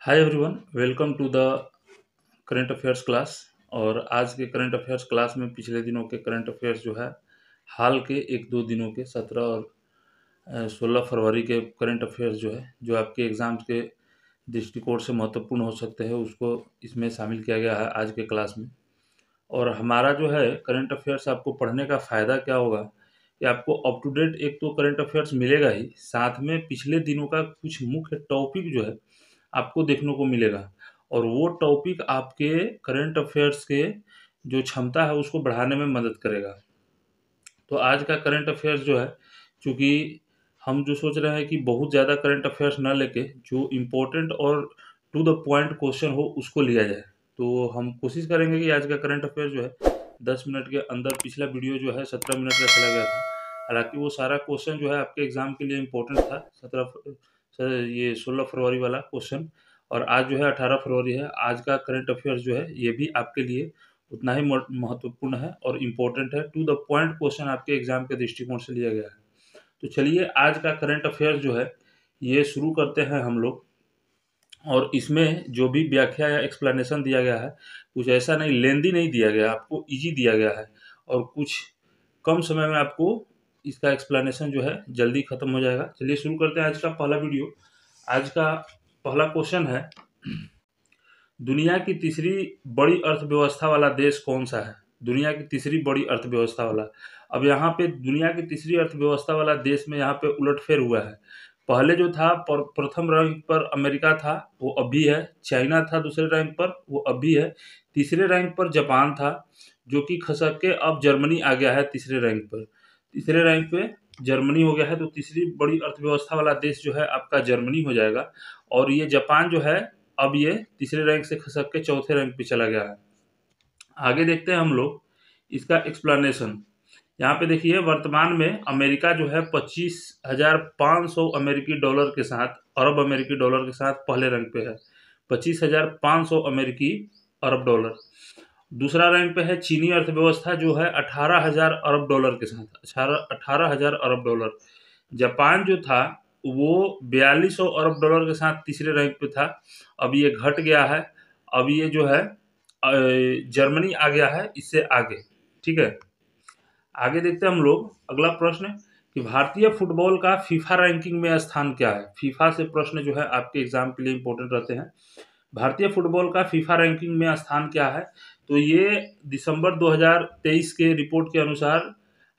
Hi everyone, welcome to the current affairs class. और आज के करंट अफेयर्स क्लास में पिछले दिनों के करंट अफेयर्स जो है, हाल के एक दो दिनों के 17 और 16 फरवरी के करंट अफेयर्स जो है, जो आपके एग्ज़ाम्स के दृष्टिकोण से महत्वपूर्ण हो सकते हैं, उसको इसमें शामिल किया गया है आज के क्लास में। और हमारा जो है करंट अफेयर्स आपको पढ़ने का फ़ायदा क्या होगा कि आपको अप टू डेट एक तो करंट अफेयर्स मिलेगा ही, साथ में पिछले दिनों का कुछ मुख्य टॉपिक जो है आपको देखने को मिलेगा। और वो टॉपिक आपके करंट अफेयर्स के जो क्षमता है उसको बढ़ाने में मदद करेगा। तो आज का करंट अफेयर्स जो है, चूँकि हम जो सोच रहे हैं कि बहुत ज़्यादा करंट अफेयर्स ना लेके जो इम्पोर्टेंट और टू द पॉइंट क्वेश्चन हो उसको लिया जाए। तो हम कोशिश करेंगे कि आज का करंट अफेयर जो है 10 मिनट के अंदर, पिछला वीडियो जो है 17 मिनट का चला गया था। हालाँकि वो सारा क्वेश्चन जो है आपके एग्ज़ाम के लिए इम्पोर्टेंट था, 16 फरवरी वाला क्वेश्चन। और आज जो है 18 फरवरी है। आज का करंट अफेयर्स जो है ये भी आपके लिए उतना ही महत्वपूर्ण है और इम्पोर्टेंट है। टू द पॉइंट क्वेश्चन आपके एग्जाम के दृष्टिकोण से लिया गया है। तो चलिए आज का करंट अफेयर्स जो है ये शुरू करते हैं हम लोग। और इसमें जो भी व्याख्या या एक्सप्लेनेशन दिया गया है, कुछ ऐसा नहीं, लेंदी नहीं दिया गया, आपको इजी दिया गया है। और कुछ कम समय में आपको इसका एक्सप्लेनेशन जो है जल्दी खत्म हो जाएगा। चलिए शुरू करते हैं आज का पहला वीडियो। आज का पहला क्वेश्चन है, दुनिया की तीसरी बड़ी अर्थव्यवस्था वाला देश कौन सा है? दुनिया की तीसरी बड़ी अर्थव्यवस्था वाला। अब यहाँ पे दुनिया की तीसरी अर्थव्यवस्था वाला देश में यहाँ पे उलटफेर हुआ है। पहले जो था प्रथम रैंक पर अमेरिका था, वो अभी है। चाइना था दूसरे रैंक पर, वो अभी है। तीसरे रैंक पर जापान था, जो कि खसक के अब जर्मनी आ गया है तीसरे रैंक पर। तीसरे रैंक पे जर्मनी हो गया है। तो तीसरी बड़ी अर्थव्यवस्था वाला देश जो है आपका जर्मनी हो जाएगा। और ये जापान जो है अब ये तीसरे रैंक से खसक के चौथे रैंक पे चला गया है। आगे देखते हैं हम लोग इसका एक्सप्लेनेशन। यहाँ पे देखिए, वर्तमान में अमेरिका जो है 25,500 अमेरिकी डॉलर के साथ, अरब अमेरिकी डॉलर के साथ पहले रैंक पे है। 25,500 अमेरिकी अरब डॉलर। दूसरा रैंक पे है चीनी अर्थव्यवस्था जो है 18,000 अरब डॉलर के साथ, 18,000 अरब डॉलर। जापान जो था वो 4200 अरब डॉलर के साथ तीसरे रैंक पे था, अब ये घट गया है। अब ये जो है जर्मनी आ गया है इससे आगे। ठीक है, आगे देखते हैं हम लोग अगला प्रश्न कि भारतीय फुटबॉल का फीफा रैंकिंग में स्थान क्या है? फीफा से प्रश्न जो है आपके एग्जाम के लिए इंपॉर्टेंट रहते हैं। भारतीय फुटबॉल का फीफा रैंकिंग में स्थान क्या है? तो ये दिसंबर 2023 के रिपोर्ट के अनुसार,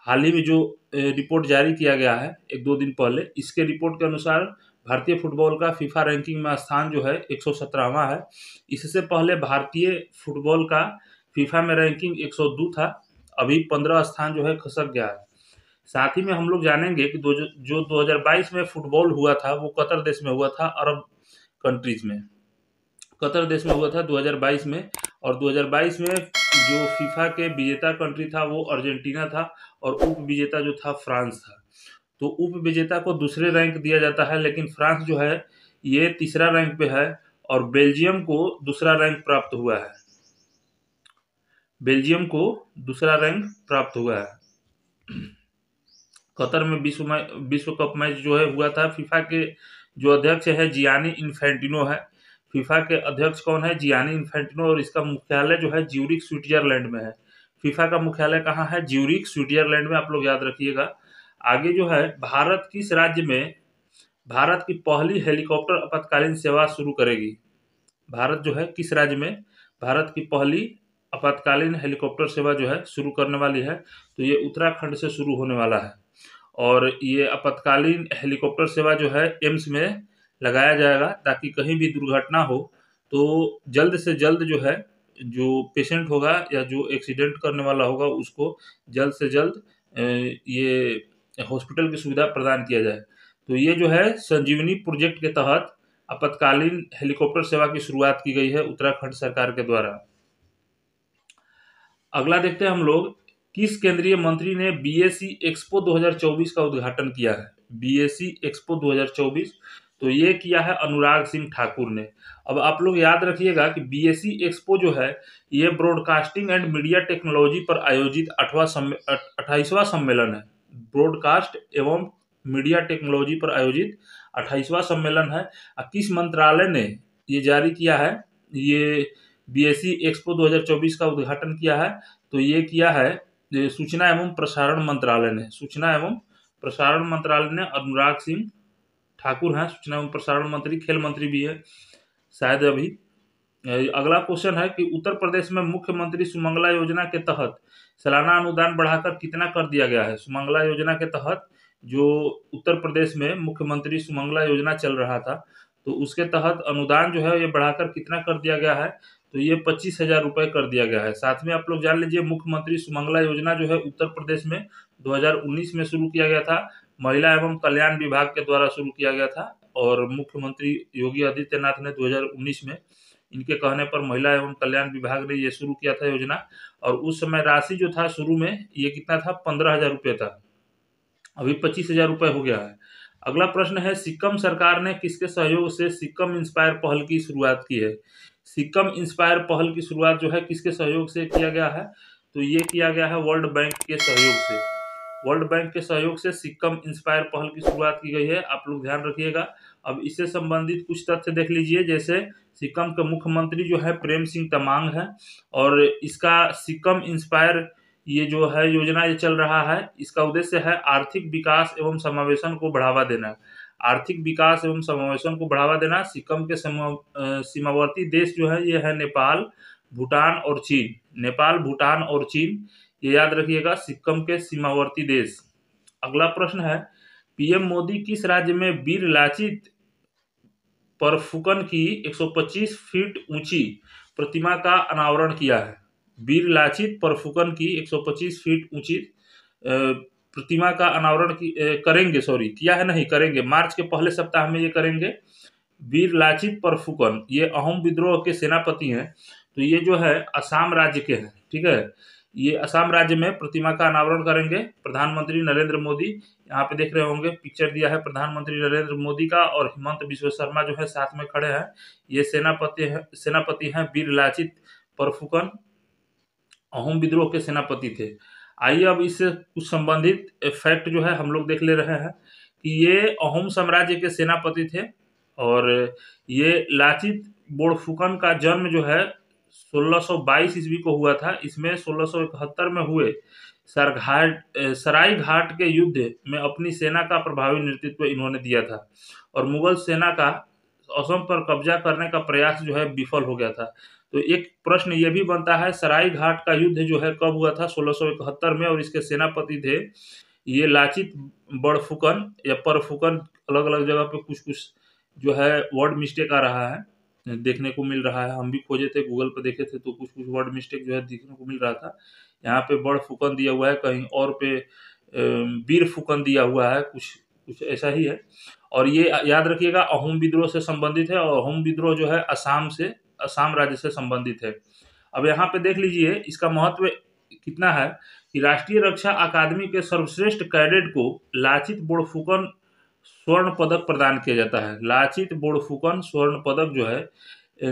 हाल ही में जो रिपोर्ट जारी किया गया है एक दो दिन पहले, इसके रिपोर्ट के अनुसार भारतीय फुटबॉल का फीफा रैंकिंग में स्थान जो है 117वां है। इससे पहले भारतीय फुटबॉल का फीफा में रैंकिंग 102 था, अभी 15 स्थान जो है खसक गया है। साथ ही में हम लोग जानेंगे कि जो 2022 में फुटबॉल हुआ था वो कतर देश में हुआ था, अरब कंट्रीज में, कतर देश में हुआ था 2022 में। और 2022 में जो फीफा के विजेता कंट्री था वो अर्जेंटीना था, और उप विजेता जो था फ्रांस था। तो उप विजेता को दूसरे रैंक दिया जाता है, लेकिन फ्रांस जो है ये तीसरा रैंक पे है। और बेल्जियम को दूसरा रैंक प्राप्त हुआ है। बेल्जियम को दूसरा रैंक प्राप्त हुआ है। कतर में विश्व कप मैच जो है हुआ था। फीफा के जो अध्यक्ष है जियानी इन्फेंटिनो है। फीफा के अध्यक्ष कौन है? Gianni Infantino. और इसका मुख्यालय जो है ज्यूरिख स्विट्जरलैंड में है। फीफा का मुख्यालय कहाँ है? ज्यूरिख स्विट्जरलैंड में, आप लोग याद रखिएगा। आगे जो है, भारत किस राज्य में भारत की पहली हेलीकॉप्टर आपातकालीन सेवा शुरू करेगी? भारत जो है किस राज्य में भारत की पहली आपातकालीन हेलीकॉप्टर सेवा जो है शुरू करने वाली है? तो ये उत्तराखंड से शुरू होने वाला है। और ये आपातकालीन हेलीकॉप्टर सेवा जो है एम्स में लगाया जाएगा, ताकि कहीं भी दुर्घटना हो तो जल्द से जल्द जो है, जो पेशेंट होगा या जो एक्सीडेंट करने वाला होगा उसको जल्द से जल्द ये हॉस्पिटल की सुविधा प्रदान किया जाए। तो ये जो है संजीवनी प्रोजेक्ट के तहत आपातकालीन हेलीकॉप्टर सेवा की शुरुआत की गई है उत्तराखंड सरकार के द्वारा। अगला देखते हैं हम लोग, किस केंद्रीय मंत्री ने बीएसी एक्सपो 2024 का उद्घाटन किया है? बीएसी एक्सपो 2024, तो ये किया है अनुराग सिंह ठाकुर ने। अब आप लोग याद रखिएगा कि बीएसी एक्सपो जो है ये ब्रॉडकास्टिंग एंड मीडिया टेक्नोलॉजी पर आयोजित 28वां सम्मेलन है। ब्रॉडकास्ट एवं मीडिया टेक्नोलॉजी पर आयोजित 28वां सम्मेलन है। किस मंत्रालय ने ये जारी किया है। ये बीएसई एक्सपो 2024 का उद्घाटन किया है। तो ये किया है सूचना एवं प्रसारण मंत्रालय ने। सूचना एवं प्रसारण मंत्रालय ने अनुराग सिंह ठाकुर हैं सूचना एवं प्रसारण मंत्री, खेल मंत्री भी है शायद अभी। अगला क्वेश्चन है कि उत्तर प्रदेश में मुख्यमंत्री सुमंगला योजना के तहत सालाना अनुदान बढ़ाकर कितना कर दिया गया है। सुमंगला योजना के तहत जो उत्तर प्रदेश में मुख्यमंत्री सुमंगला योजना चल रहा था, तो उसके तहत अनुदान जो है ये बढ़ाकर कितना कर दिया गया है, तो ये 25,000 रुपये कर दिया गया है। साथ में आप लोग जान लीजिए मुख्यमंत्री सुमंगला योजना जो है उत्तर प्रदेश में 2019 में शुरू किया गया था। महिला एवं कल्याण विभाग के द्वारा शुरू किया गया था और मुख्यमंत्री योगी आदित्यनाथ ने 2019 में इनके कहने पर महिला एवं कल्याण विभाग ने ये शुरू किया था योजना। और उस समय राशि जो था शुरू में ये कितना था, 15,000 रुपये था। अभी 25,000 रुपये हो गया है। अगला प्रश्न है सिक्किम सरकार ने किसके सहयोग से सिक्किम इंस्पायर पहल की शुरुआत की है। सिक्किम इंस्पायर पहल की शुरुआत जो है किसके सहयोग से किया गया है, तो ये किया गया है वर्ल्ड बैंक के सहयोग से। वर्ल्ड बैंक के सहयोग से सिक्किम इंस्पायर पहल की शुरुआत की गई है, आप लोग ध्यान रखिएगा। अब इससे संबंधित कुछ तथ्य देख लीजिए, जैसे सिक्किम के मुख्यमंत्री जो है प्रेम सिंह तमांग है और इसका सिक्किम इंस्पायर ये जो है योजना ये चल रहा है, इसका उद्देश्य है आर्थिक विकास एवं समावेशन को बढ़ावा देना। आर्थिक विकास एवं समावेशन को बढ़ावा देना। सिक्किम के सीमावर्ती देश जो है ये है नेपाल, भूटान और चीन। नेपाल, भूटान और चीन, ये याद रखिएगा, सिक्किम के सीमावर्ती देश। अगला प्रश्न है पीएम मोदी किस राज्य में वीर लाचित बरफुकन की 125 फीट ऊंची प्रतिमा का अनावरण किया है। वीर लाचित बरफुकन की 125 फीट ऊंची प्रतिमा का अनावरण किया है, नहीं करेंगे, मार्च के पहले सप्ताह में ये करेंगे। वीर लाचित बरफुकन ये अहोम विद्रोह के सेनापति हैं। तो ये जो है असम राज्य के हैं, ठीक है। ये असम राज्य में प्रतिमा का अनावरण करेंगे प्रधानमंत्री नरेंद्र मोदी। यहाँ पे देख रहे होंगे पिक्चर दिया है प्रधानमंत्री नरेंद्र मोदी का और हिमंत बिश्व शर्मा जो है साथ में खड़े हैं। ये सेनापति हैं वीर लाचित बरफुकन, अहोम विद्रोह के सेनापति थे। आइए अब इससे कुछ संबंधित फैक्ट जो है हम लोग देख ले रहे हैं कि ये अहोम साम्राज्य के सेनापति थे और ये लाचित बोरफुकन का जन्म जो है 1622 ईस्वी को हुआ था। इसमें 1671 में हुए सराय घाट के युद्ध में अपनी सेना का प्रभावी नेतृत्व इन्होंने दिया था और मुगल सेना का असम पर कब्जा करने का प्रयास जो है विफल हो गया था। तो एक प्रश्न ये भी बनता है सराय घाट का युद्ध जो है कब हुआ था, 1671 में, और इसके सेनापति थे ये लाचित बड़फुकन या परफुकन। अलग अलग जगह पे कुछ कुछ जो है वर्ड मिस्टेक आ रहा है, देखने को मिल रहा है। हम भी खोजे थे, गूगल पे देखे थे, तो कुछ कुछ वर्ड मिस्टेक जो है देखने को मिल रहा था। यहाँ पे बड़ फुकन दिया हुआ है, कहीं और पे वीर फुकन दिया हुआ है, कुछ कुछ ऐसा ही है। और ये याद रखिएगा अहोम विद्रोह से संबंधित है और अहोम विद्रोह जो है असम राज्य से संबंधित है। अब यहाँ पे देख लीजिए इसका महत्व कितना है कि राष्ट्रीय रक्षा अकादमी के सर्वश्रेष्ठ कैडेट को लाचित बोरफुकन स्वर्ण पदक प्रदान किया जाता है। लाचित बोरफुकन स्वर्ण पदक जो है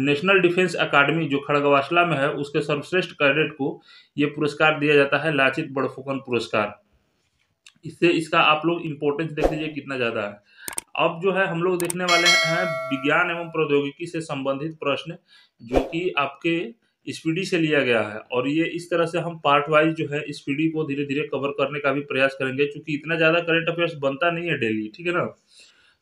नेशनल डिफेंस अकादमी जो खड़गवासला में है उसके सर्वश्रेष्ठ कैडेट को ये पुरस्कार दिया जाता है, लाचित बोरफुकन पुरस्कार। इससे इसका आप लोग इम्पोर्टेंस देख लीजिए कितना ज़्यादा है। अब जो है हम लोग देखने वाले हैं विज्ञान एवं प्रौद्योगिकी से संबंधित प्रश्न, जो कि आपके स्पीडी से लिया गया है और ये इस तरह से हम पार्ट वाइज जो है स्पीडी को धीरे धीरे कवर करने का भी प्रयास करेंगे, क्योंकि इतना ज़्यादा करंट अफेयर्स बनता नहीं है डेली, ठीक है ना।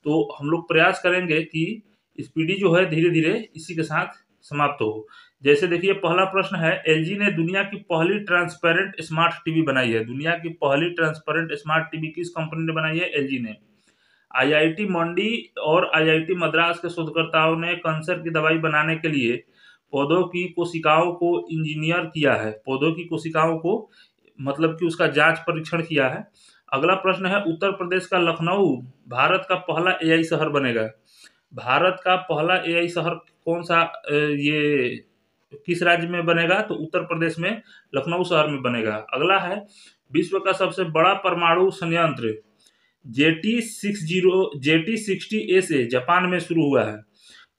तो हम लोग प्रयास करेंगे कि स्पीडी जो है धीरे धीरे इसी के साथ समाप्त हो। जैसे देखिए पहला प्रश्न है, एलजी ने दुनिया की पहली ट्रांसपेरेंट स्मार्ट टीवी बनाई है। दुनिया की पहली ट्रांसपेरेंट स्मार्ट टीवी किस कंपनी ने बनाई है? एलजी ने। आईआईटी मंडी और आईआईटी मद्रास के शोधकर्ताओं ने कैंसर की दवाई बनाने के लिए पौधों की कोशिकाओं को इंजीनियर किया है। पौधों की कोशिकाओं को मतलब कि उसका जांच परीक्षण किया है। अगला प्रश्न है, उत्तर प्रदेश का लखनऊ भारत का पहला एआई शहर बनेगा। भारत का पहला एआई शहर कौन सा ये किस राज्य में बनेगा? तो उत्तर प्रदेश में लखनऊ शहर में बनेगा। अगला है, विश्व का सबसे बड़ा परमाणु संयंत्र JT60A से जापान में शुरू हुआ है।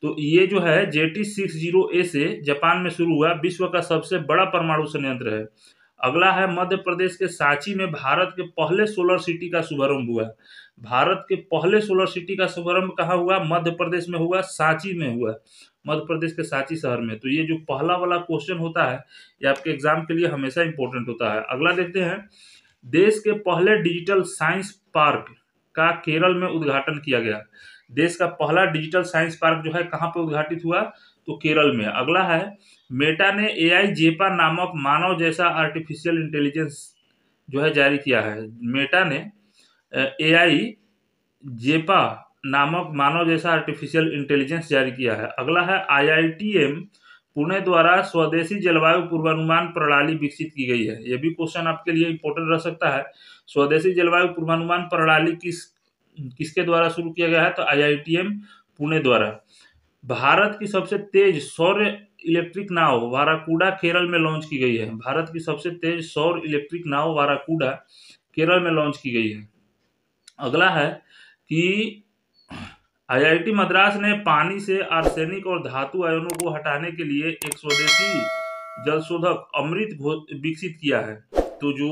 तो ये जो है JT60A से जापान में शुरू हुआ विश्व का सबसे बड़ा परमाणु संयंत्र है। अगला है, मध्य प्रदेश के सांची में भारत के पहले सोलर सिटी का शुभारंभ हुआ। भारत के पहले सोलर सिटी का शुभारंभ कहाँ हुआ? मध्य प्रदेश में हुआ, सांची में हुआ। मध्य प्रदेश के सांची शहर में। तो ये जो पहला वाला क्वेश्चन होता है ये आपके एग्जाम के लिए हमेशा इंपॉर्टेंट होता है। अगला देखते हैं, देश के पहले डिजिटल साइंस पार्क का केरल में उद्घाटन किया गया। देश का पहला डिजिटल साइंस पार्क जो है कहाँ पे उद्घाटित हुआ, तो केरल में। अगला है, मेटा ने एआई जेपा नामक मानव जैसा आर्टिफिशियल इंटेलिजेंस जो है जारी किया है। मेटा ने एआई जेपा नामक मानव जैसा आर्टिफिशियल इंटेलिजेंस जारी किया है। अगला है, आईआईटीएम पुणे द्वारा स्वदेशी जलवायु पूर्वानुमान प्रणाली विकसित की गई है। यह भी क्वेश्चन आपके लिए इंपॉर्टेंट रह सकता है। स्वदेशी जलवायु पूर्वानुमान प्रणाली किसके द्वारा शुरू किया गया है, तो आईआईटीएम पुणे द्वारा। भारत की सबसे तेज सौर इलेक्ट्रिक नाव वाराकूडा केरल में लॉन्च की गई है। भारत की सबसे तेज सौर इलेक्ट्रिक नाव वाराकूडा केरल में लॉन्च की गई है। अगला है कि आईआईटी मद्रास ने पानी से आर्सेनिक और धातु आयनों को हटाने के लिए एक स्वदेशी जलशोधक अमृत विकसित किया है। तो जो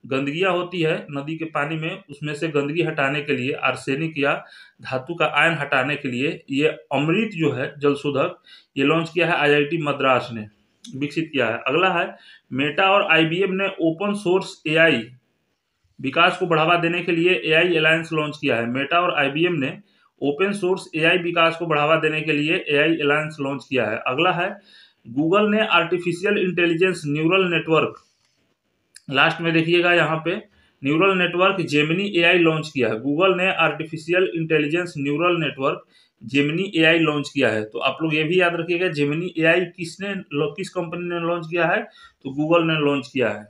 गंदगियां होती है नदी के पानी में, उसमें से गंदगी हटाने के लिए, आर्सेनिक या धातु का आयन हटाने के लिए ये अमृत जो है जलशोधक ये लॉन्च किया है आईआईटी मद्रास ने, विकसित किया है। अगला है, मेटा और आईबीएम ने ओपन सोर्स एआई विकास को बढ़ावा देने के लिए एआई अलायंस लॉन्च किया है। मेटा और आईबीएम ने ओपन सोर्स एआई विकास को बढ़ावा देने के लिए एआई अलायंस लॉन्च किया है। अगला है, गूगल ने artificial intelligence neural network, last में देखिएगा यहाँ पे, neural network Gemini AI launch किया है। गूगल ने artificial intelligence neural network Gemini AI launch किया है। तो आप लोग ये भी याद रखिएगा, जेमिनी एआई किस कंपनी ने लॉन्च किया है, तो गूगल ने लॉन्च किया है।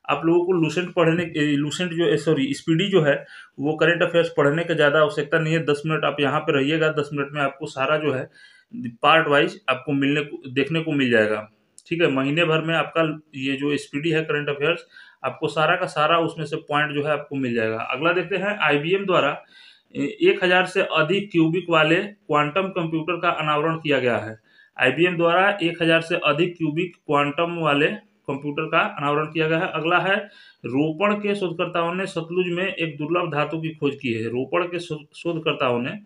आप लोगों को लूसेंट जो सॉरी स्पीडी जो है वो करंट अफेयर्स पढ़ने की ज़्यादा आवश्यकता नहीं है। 10 मिनट आप यहाँ पे रहिएगा, 10 मिनट में आपको सारा जो है पार्ट वाइज आपको देखने को मिल जाएगा। ठीक है, महीने भर में आपका ये जो स्पीडी है करंट अफेयर्स, आपको सारा का सारा उसमें से पॉइंट जो है आपको मिल जाएगा। अगला देखते हैं, आईबीएम द्वारा 1000 से अधिक क्यूबिक वाले क्वांटम कंप्यूटर का अनावरण किया गया है। आईबीएम द्वारा 1000 से अधिक क्यूबिक क्वांटम वाले कंप्यूटर का अनावरण किया गया है। अगला है, रोपड़ के शोधकर्ताओं ने सतलुज में एक दुर्लभ धातु की खोज की है। रोपड़ के शोधकर्ताओं ने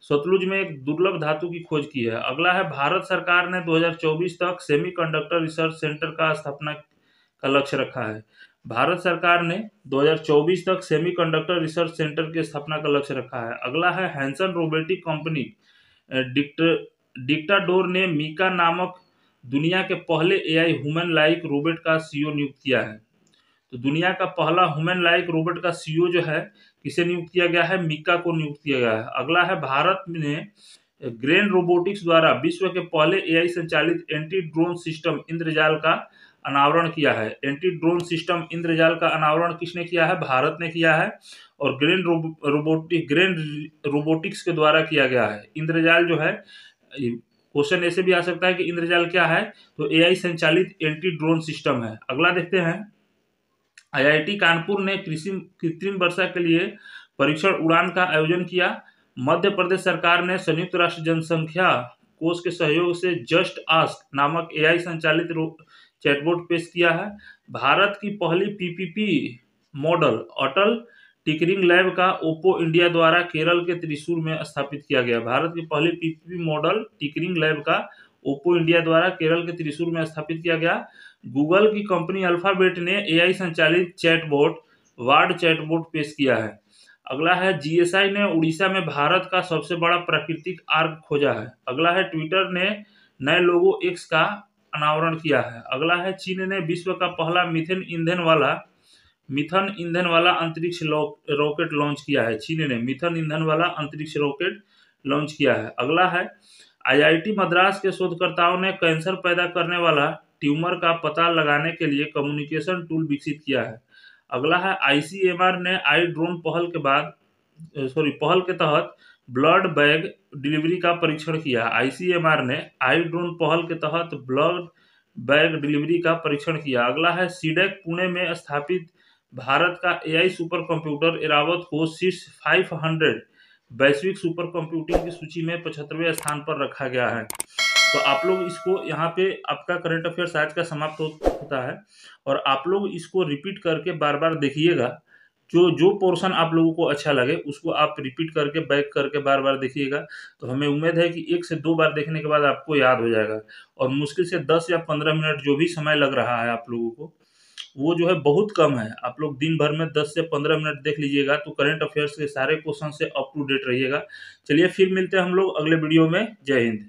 सतलुज में एक दुर्लभ धातु की खोज की है। अगला है, भारत सरकार ने 2024 तक सेमीकंडक्टर रिसर्च सेंटर का स्थापना का लक्ष्य रखा है। भारत सरकार ने 2024 तक सेमीकंडक्टर रिसर्च सेंटर की स्थापना का लक्ष्य रखा है। अगला है, हैंसन रोबोटिक कंपनी डिक्टाडोर ने मीका नामक दुनिया के पहले एआई ह्यूमन लाइक रोबोट का सीईओ नियुक्त किया है। तो दुनिया का पहला ह्यूमन लाइक रोबोट का सीईओ जो है किसे नियुक्त किया गया है, मीका को नियुक्त किया गया है। अगला है, भारत ने ग्रेन रोबोटिक्स द्वारा विश्व के पहले एआई संचालित एंटी ड्रोन सिस्टम इंद्रजाल का अनावरण किया है। एंटी ड्रोन सिस्टम इंद्रजाल का अनावरण किसने किया है, भारत ने किया है, और ग्रेन रोबोटिक्स के द्वारा किया गया है। इंद्रजाल जो है, क्वेश्चन ऐसे भी आ सकता है कि इंद्रजाल क्या है, तो एआई संचालित एंटी ड्रोन सिस्टम है। अगला देखते हैं, आईआईटी कानपुर ने कृत्रिम वर्षा के लिए परीक्षण उड़ान का आयोजन किया। मध्य प्रदेश सरकार ने संयुक्त राष्ट्र जनसंख्या कोष के सहयोग से जस्ट आस्क नामक एआई संचालित चैटबॉट पेश किया है। भारत की पहली पीपीपी मॉडल अटल टिकरिंग लैब का ओप्पो इंडिया द्वारा केरल के त्रिशूर में स्थापित किया गया। भारत की पहली पीपीपी मॉडल टिकरिंग लैब का ओप्पो इंडिया द्वारा केरल के त्रिशूर में स्थापित किया गया। गूगल की कंपनी अल्फाबेट ने एआई संचालित चैटबॉट वार्ड चैटबॉट पेश किया है। अगला है, जीएसआई ने उड़ीसा में भारत का सबसे बड़ा प्राकृतिक आर्क खोजा है। अगला है, ट्विटर ने नए लोगो एक्स का अनावरण किया है। अगला है, चीन ने विश्व का पहला मिथेन ईंधन वाला अंतरिक्ष रॉकेट लॉन्च किया है। चीन ने मिथेन ईंधन वाला अंतरिक्ष रॉकेट लॉन्च किया है। अगला है, आईआईटी मद्रास के शोधकर्ताओं ने कैंसर पैदा करने वाला ट्यूमर का पता लगाने के लिए कम्युनिकेशन टूल विकसित किया है। अगला है, आईसीएमआर ने आई ड्रोन पहल के तहत ब्लड बैग डिलीवरी का परीक्षण किया। आईसीएमआर ने आई ड्रोन पहल के तहत ब्लड बैग डिलीवरी का परीक्षण किया। अगला है, सीडेक पुणे में स्थापित भारत का एआई सुपर कंप्यूटर एरावत को शीर्ष 500 वैश्विक सुपर कंप्यूटिंग की सूची में 75वें स्थान पर रखा गया है। तो आप लोग इसको यहाँ पे आपका करंट अफेयर्स आज का समाप्त होता है, और आप लोग इसको रिपीट करके बार बार देखिएगा जो जो पोर्शन आप लोगों को अच्छा लगे उसको आप रिपीट करके बैक करके बार-बार देखिएगा, तो हमें उम्मीद है कि 1 से 2 बार देखने के बाद आपको याद हो जाएगा और मुश्किल से 10 या 15 मिनट जो भी समय लग रहा है आप लोगों को, वो जो है बहुत कम है। आप लोग दिन भर में 10 से 15 मिनट देख लीजिएगा तो करंट अफ़ेयर्स के सारे क्वेश्चन से अप टू डेट रहिएगा। चलिए फिर मिलते हैं हम लोग अगले वीडियो में। जय हिंद।